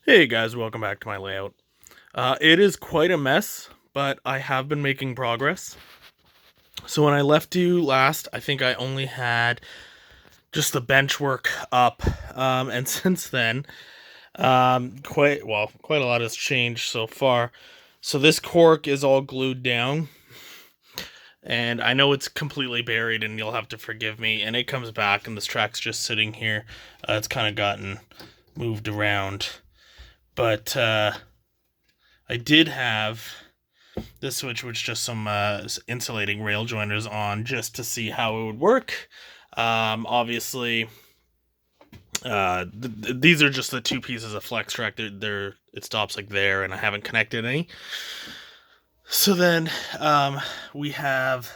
Hey guys, welcome back to my layout. It is quite a mess, but I have been making progress. So when I left you last, I think I only had just the bench work up, and since then, quite a lot has changed so far. So this cork is all glued down, and I know it's completely buried, and you'll have to forgive me. And it comes back, and this track's just sitting here. It's kind of gotten moved around, but I did have this switch was just some insulating rail joiners on just to see how it would work. Obviously, these are just the two pieces of flex track. It stops like there, and I haven't connected any. So then we have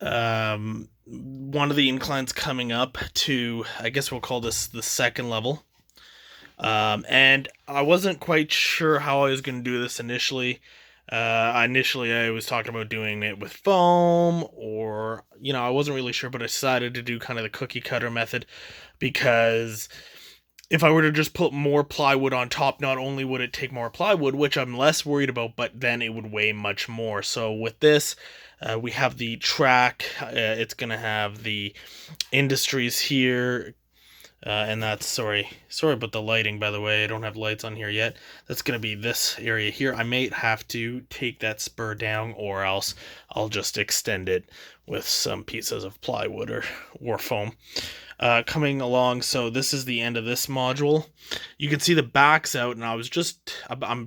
one of the inclines coming up to, I guess we'll call this the second level. And I wasn't quite sure how I was going to do this initially. Initially, I was talking about doing it with foam, or, I wasn't really sure, but I decided to do kind of the cookie cutter method because if I were to just put more plywood on top, not only would it take more plywood, which I'm less worried about, but then it would weigh much more. So with this, we have the track. It's going to have the industries here. And that's sorry about the lighting, by the way. I don't have lights on here yet. That's going to be this area here. I may have to take that spur down, or else I'll just extend it with some pieces of plywood or foam. Coming along, so this is the end of this module. You can see the back's out, and I'm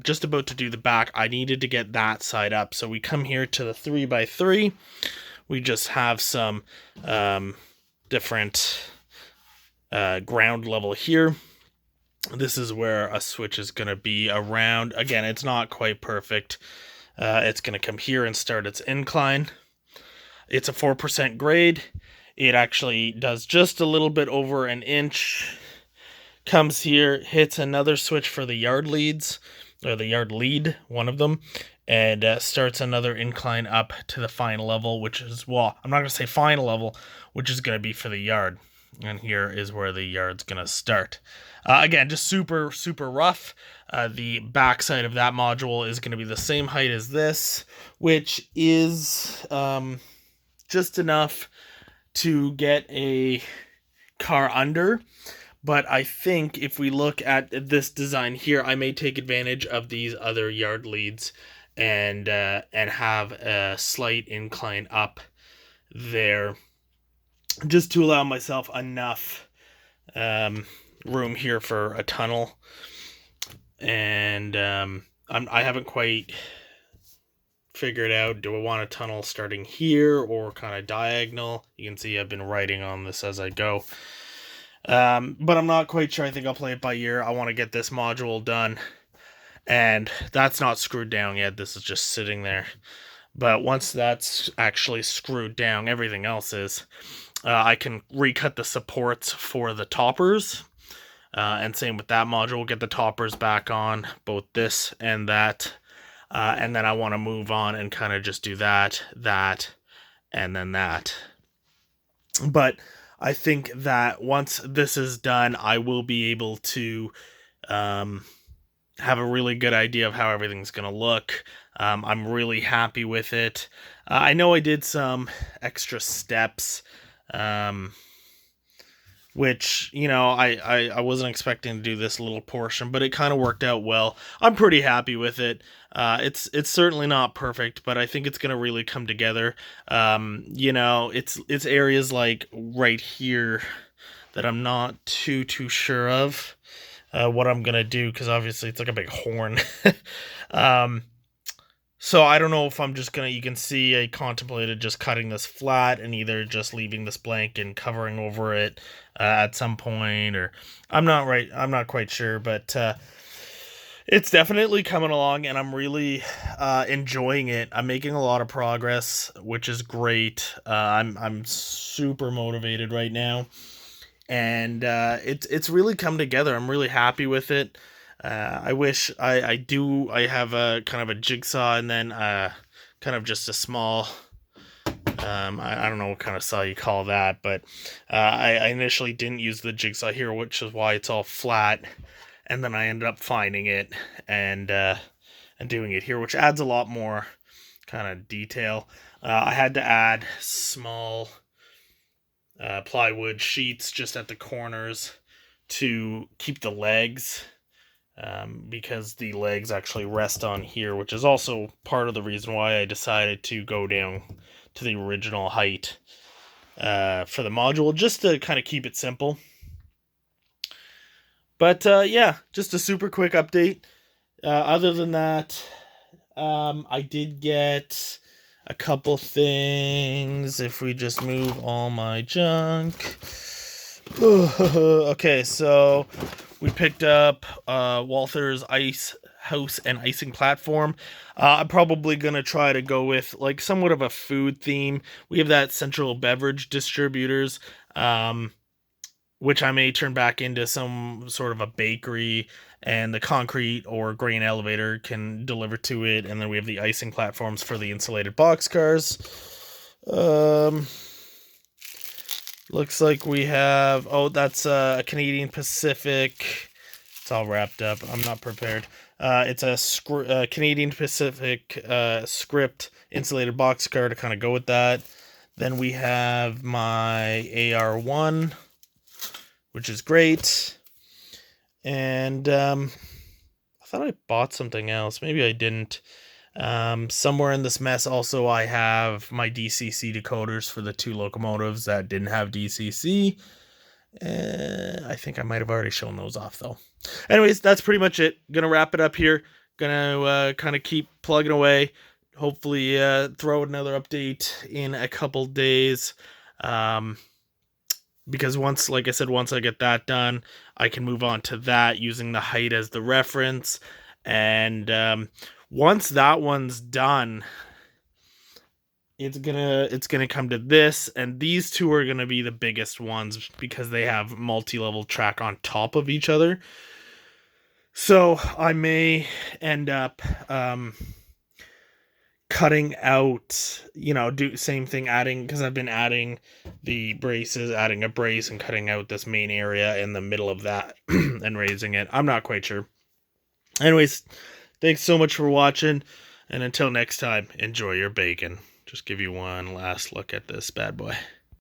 just about to do the back. I needed to get that side up, so we come here to the 3x3. We just have some different ground level here. This is where a switch is going to be around. Again, it's not quite perfect. It's going to come here and start its incline. It's a 4% grade. It actually does just a little bit over an inch. Comes here, hits another switch for the yard leads, or the yard lead, one of them, and starts another incline up to the final level, which is, well, I'm not going to say final level, which is going to be for the yard. And here is where the yard's going to start. Again, just super, super rough. The backside of that module is going to be the same height as this, which is just enough to get a car under. But I think if we look at this design here, I may take advantage of these other yard leads and have a slight incline up there, just to allow myself enough room here for a tunnel. And I haven't quite figured out, do I want a tunnel starting here or kind of diagonal? You can see I've been writing on this as I go. But I'm not quite sure. I think I'll play it by ear. I want to get this module done. And that's not screwed down yet. This is just sitting there. But once that's actually screwed down, everything else is. I can recut the supports for the toppers. And same with that module. We'll get the toppers back on, both this and that. And then I want to move on and kind of just do that, and then that. But I think that once this is done, I will be able to have a really good idea of how everything's going to look. I'm really happy with it. I know I did some extra steps, which, I wasn't expecting to do this little portion, but it kind of worked out well. I'm pretty happy with it. It's certainly not perfect, but I think it's gonna really come together. It's areas like right here that I'm not too sure of what I'm gonna do, because obviously it's like a big horn. So I don't know if I'm just gonna, you can see I contemplated just cutting this flat and either just leaving this blank and covering over it at some point, or I'm not quite sure, but it's definitely coming along, and I'm really enjoying it. I'm making a lot of progress, which is great. I'm super motivated right now, and it's really come together. I'm really happy with it. I wish I have a kind of a jigsaw, and then kind of just a small, I don't know what kind of saw you call that, but I initially didn't use the jigsaw here, which is why it's all flat. and then I ended up finding it and doing it here, which adds a lot more kind of detail. I had to add small plywood sheets just at the corners to keep the legs, because the legs actually rest on here, which is also part of the reason why I decided to go down to the original height for the module, just to kind of keep it simple. But yeah, just a super quick update. Other than that, I did get a couple things. If we just move all my junk. Okay, so we picked up Walther's Ice House and Icing Platform. I'm probably going to try to go with like somewhat of a food theme. We have that Central Beverage Distributors, which I may turn back into some sort of a bakery, and the concrete or grain elevator can deliver to it. And then we have the icing platforms for the insulated boxcars. Looks like we have, that's a Canadian Pacific. It's all wrapped up. I'm not prepared. It's a Canadian Pacific script insulated boxcar to kind of go with that. Then we have my AR1, which is great. And I thought I bought something else. Maybe I didn't. Somewhere in this mess also I have my DCC decoders for the 2 locomotives that didn't have DCC. I think I might have already shown those off though. Anyways, that's pretty much it. Gonna wrap it up here. Gonna kind of keep plugging away. Hopefully throw another update in a couple days. Because once I get that done, I can move on to that using the height as the reference. And once that one's done, it's gonna come to this, and these two are gonna be the biggest ones because they have multi-level track on top of each other. So I may end up cutting out, do same thing, adding, because I've been adding the braces, adding a brace and cutting out this main area in the middle of that and raising it. I'm not quite sure. Anyways, thanks so much for watching, and until next time, enjoy your bacon. Just give you one last look at this bad boy.